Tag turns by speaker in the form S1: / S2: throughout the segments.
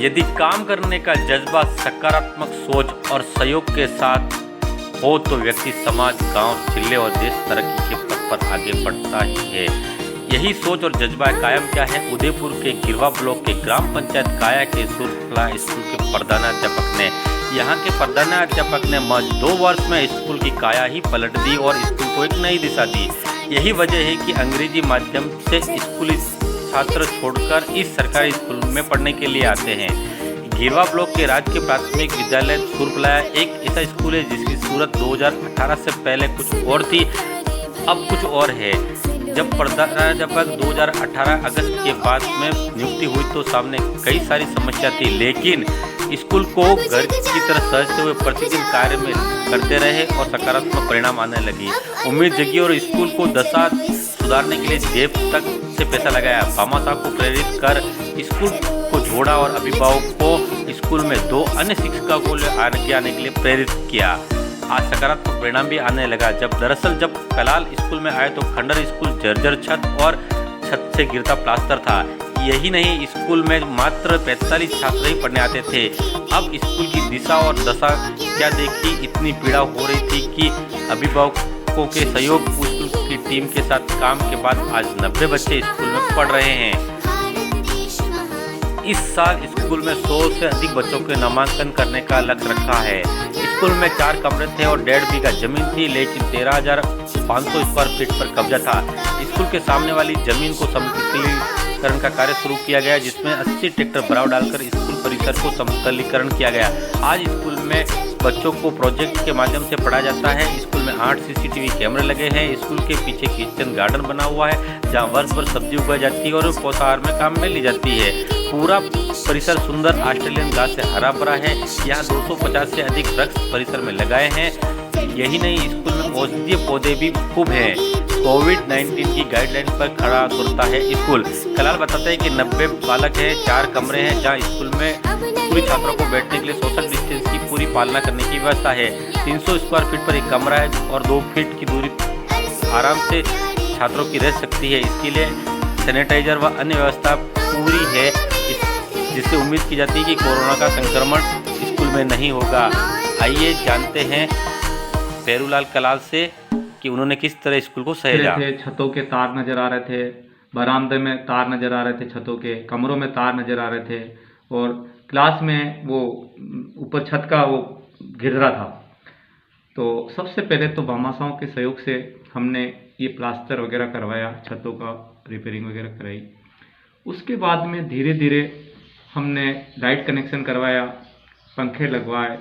S1: यदि काम करने का जज्बा, सकारात्मक सोच और सहयोग के साथ हो तो व्यक्ति समाज, गांव, जिले और देश तरक्की के पथ पर आगे बढ़ता ही है। यही सोच और जज्बा कायम क्या है उदयपुर के गिरवा ब्लॉक के ग्राम पंचायत काया के सुरफला स्कूल के प्रधानाध्यापक ने। यहाँ के प्रधानाध्यापक ने महज 2 वर्ष में स्कूल की काया ही पलट दी और स्कूल को एक नई दिशा दी। यही वजह है कि अंग्रेजी माध्यम से स्कूली छात्र छोड़कर इस सरकारी स्कूल में पढ़ने के लिए आते हैं। गिरवा ब्लॉक के राजकीय प्राथमिक विद्यालय सुरफला एक ऐसा स्कूल है जिसकी सूरत 2018 से पहले कुछ और थी, अब कुछ और है। जब प्रधानाध्यापक 2018 अगस्त के बाद में नियुक्ति हुई तो सामने कई सारी समस्या थी, लेकिन स्कूल को घर की तरह सजते हुए प्रतिदिन कार्य में करते रहे और सकारात्मक परिणाम आने लगी। उम्मीद जगी और स्कूल को दशा सुधारने के लिए जेब तक से पैसा लगाया। भामा साहब को प्रेरित कर स्कूल को जोड़ा और अभिभावकों को स्कूल में 2 अन्य शिक्षकों को आगे आने के लिए प्रेरित किया। आज सकारात्मक परिणाम भी आने लगा। जब कलाल स्कूल में आए तो खंडर स्कूल जर्जर छत और छत से गिरता प्लास्टर था। यही नहीं, स्कूल में मात्र 45 छात्र ही पढ़ने आते थे। अब स्कूल की दिशा और दशा क्या देखी, इतनी पीड़ा हो रही थी कि अभिभावकों के सहयोग स्कूल की टीम के साथ काम के बाद आज 90 बच्चे स्कूल में पढ़ रहे हैं। इस साल स्कूल में 100 से अधिक बच्चों के नामांकन करने का लक्ष्य रखा है। स्कूल में 4 कमरे थे और 1.5 बीघा जमीन थी, लेकिन 13,500 स्क्वायर फीट पर कब्जा था। स्कूल के सामने वाली जमीन को समतलीकरण का कार्य शुरू किया गया, जिसमें 80 ट्रैक्टर भराव डालकर स्कूल परिसर को समतलीकरण किया गया। आज स्कूल में बच्चों को प्रोजेक्ट के माध्यम से पढ़ाया जाता है। स्कूल में 8 CCTV कैमरे लगे हैं। स्कूल के पीछे किचन गार्डन बना हुआ है, जहाँ वर्ष भर सब्जी उगाई जाती है और पोषाहार में काम में ली जाती है। पूरा परिसर सुंदर ऑस्ट्रेलियन घास से हरा भरा है। यहाँ 250 से अधिक वृक्ष परिसर में लगाए हैं। यही नहीं, स्कूल में औषधीय पौधे भी खूब हैं। कोविड-19 की गाइडलाइन पर खड़ा उतरता है स्कूल। कलाल बताता है कि 90 बालक हैं, 4 कमरे हैं, जहाँ स्कूल में पूरी छात्रों को बैठने के लिए सोशल डिस्टेंस की पूरी पालना करने की व्यवस्था है। 300 स्क्वायर फीट पर एक कमरा है और 2 फीट की दूरी आराम से छात्रों की रह सकती है। इसके लिए सैनिटाइजर व अन्य व्यवस्था पूरी है, जिससे उम्मीद की जाती है कि कोरोना का संक्रमण स्कूल में नहीं होगा। आइए जानते हैं पेरूलाल कलाल से कि उन्होंने किस तरह स्कूल को सहेजा।
S2: छतों के तार नजर आ रहे थे, बरामदे में तार नजर आ रहे थे, छतों के कमरों में तार नजर आ रहे थे और क्लास में वो ऊपर छत का वो गिर रहा था। तो सबसे पहले तो भामाशाहों के सहयोग से हमने ये प्लास्टर वगैरह करवाया, छतों का रिपेयरिंग वगैरह कराई। उसके बाद में धीरे धीरे हमने लाइट कनेक्शन करवाया, पंखे लगवाए,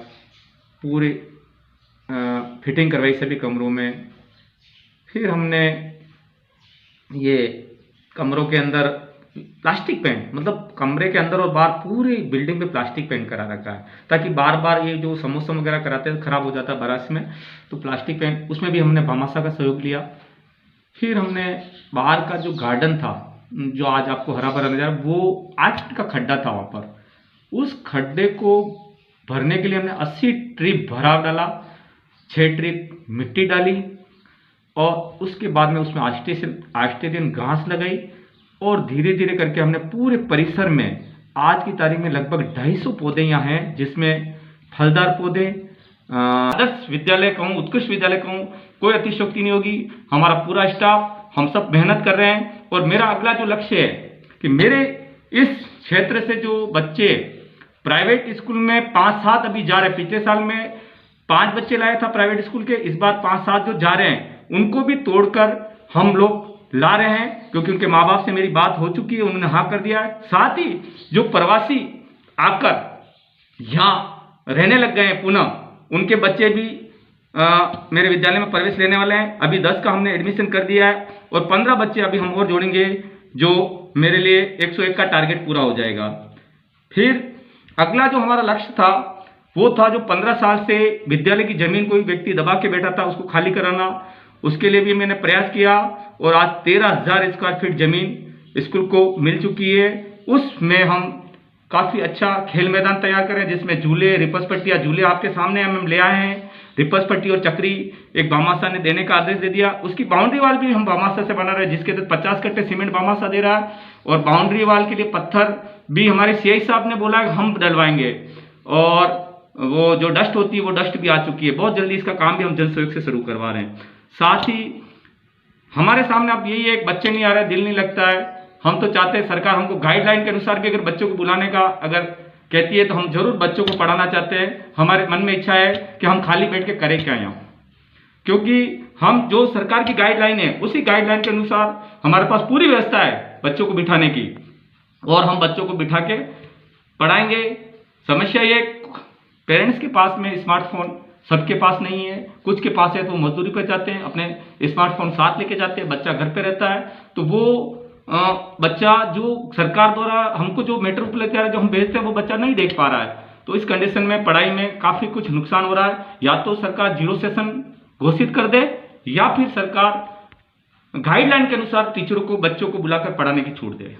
S2: पूरी फिटिंग करवाई सभी कमरों में। फिर हमने ये कमरों के अंदर प्लास्टिक पेंट, मतलब कमरे के अंदर और बाहर पूरी बिल्डिंग पे प्लास्टिक पेंट करा रखा है, ताकि बार बार ये जो समोसा वगैरह कराते हैं खराब हो जाता है बारिश में, तो प्लास्टिक पेंट उसमें भी हमने भामाशाह का सहयोग लिया। फिर हमने बाहर का जो गार्डन था, जो आज आपको हरा भरा नजर, वो 8 फीट का खड्डा था वहाँ पर। उस खड्डे को भरने के लिए हमने 80 ट्रिप भराव डाला, 6 ट्रिप मिट्टी डाली और उसके बाद में उसमें ऑस्ट्रेलियन घास लगाई और धीरे धीरे करके हमने पूरे परिसर में आज की तारीख में लगभग 250 पौधे यहाँ हैं, जिसमें फलदार पौधे। आदर्श विद्यालय कहूँ, उत्कृष्ट विद्यालय कहूँ, कोई अतिशयोक्ति नहीं होगी। हमारा पूरा स्टाफ, हम सब मेहनत कर रहे हैं और मेरा अगला जो लक्ष्य है कि मेरे इस क्षेत्र से जो बच्चे प्राइवेट स्कूल में 5-7 अभी जा रहे हैं, पिछले साल में 5 बच्चे लाया था प्राइवेट स्कूल के, इस बार 5-7 जो जा रहे हैं उनको भी तोड़कर हम लोग ला रहे हैं, क्योंकि उनके माँ बाप से मेरी बात हो चुकी है, उन्होंने हाँ कर दिया है। साथ ही जो प्रवासी आकर यहाँ रहने लग गए हैं पुनः, उनके बच्चे भी मेरे विद्यालय में प्रवेश लेने वाले हैं। अभी 10 का हमने एडमिशन कर दिया है और 15 बच्चे अभी हम और जोड़ेंगे, जो मेरे लिए 101 का टारगेट पूरा हो जाएगा। फिर अगला जो हमारा लक्ष्य था वो था जो 15 साल से विद्यालय की जमीन कोई व्यक्ति दबा के बैठा था, उसको खाली कराना। उसके लिए भी मैंने प्रयास किया और आज 13,000 स्क्वायर फीट जमीन स्कूल को मिल चुकी है। उसमें हम काफ़ी अच्छा खेल मैदान तैयार करें, जिसमें झूले, रिपस पट्टियाँ, झूले आपके सामने हम ले आए हैं, रिपस पट्टी और चक्री एक भामाशाह ने देने का आदेश दे दिया। उसकी बाउंड्री वाल भी हम भामाशाह से बना रहे हैं, जिसके तहत 50 कट्टे सीमेंट भामाशाह दे रहा है और बाउंड्री वाल के लिए पत्थर
S3: भी हमारे सीआई साहब ने बोला है हम डलवाएंगे, और वो जो डस्ट होती है वो डस्ट भी आ चुकी है। बहुत जल्दी इसका काम भी हम जन सहयोग से शुरू करवा रहे हैं। साथ ही हमारे सामने अब यही है, बच्चे नहीं आ रहे, दिल नहीं लगता है। हम तो चाहते हैं सरकार हमको गाइडलाइन के अनुसार भी अगर बच्चों को बुलाने का अगर कहती है तो हम जरूर बच्चों को पढ़ाना चाहते हैं। हमारे मन में इच्छा है कि हम खाली बैठ के करें क्या यहाँ, क्योंकि हम जो सरकार की गाइडलाइन है उसी गाइडलाइन के अनुसार हमारे पास पूरी व्यवस्था है बच्चों को बिठाने की, और हम बच्चों को बिठा के पढ़ाएंगे। समस्या ये, पेरेंट्स के पास में स्मार्टफोन सबके पास नहीं है, कुछ के पास है तो मजदूरी पर जाते हैं, अपने स्मार्टफोन साथ लेके जाते हैं, बच्चा घर पे रहता है, तो वो बच्चा जो सरकार द्वारा हमको जो मेट्रिकुलर जो हम भेजते हैं वो बच्चा नहीं देख पा रहा है। तो इस कंडीशन में पढ़ाई में काफ़ी कुछ नुकसान हो रहा है। या तो सरकार 0 सेशन घोषित कर दे, या फिर सरकार गाइडलाइन के अनुसार टीचरों को बच्चों को बुलाकर पढ़ाने की छूट दे।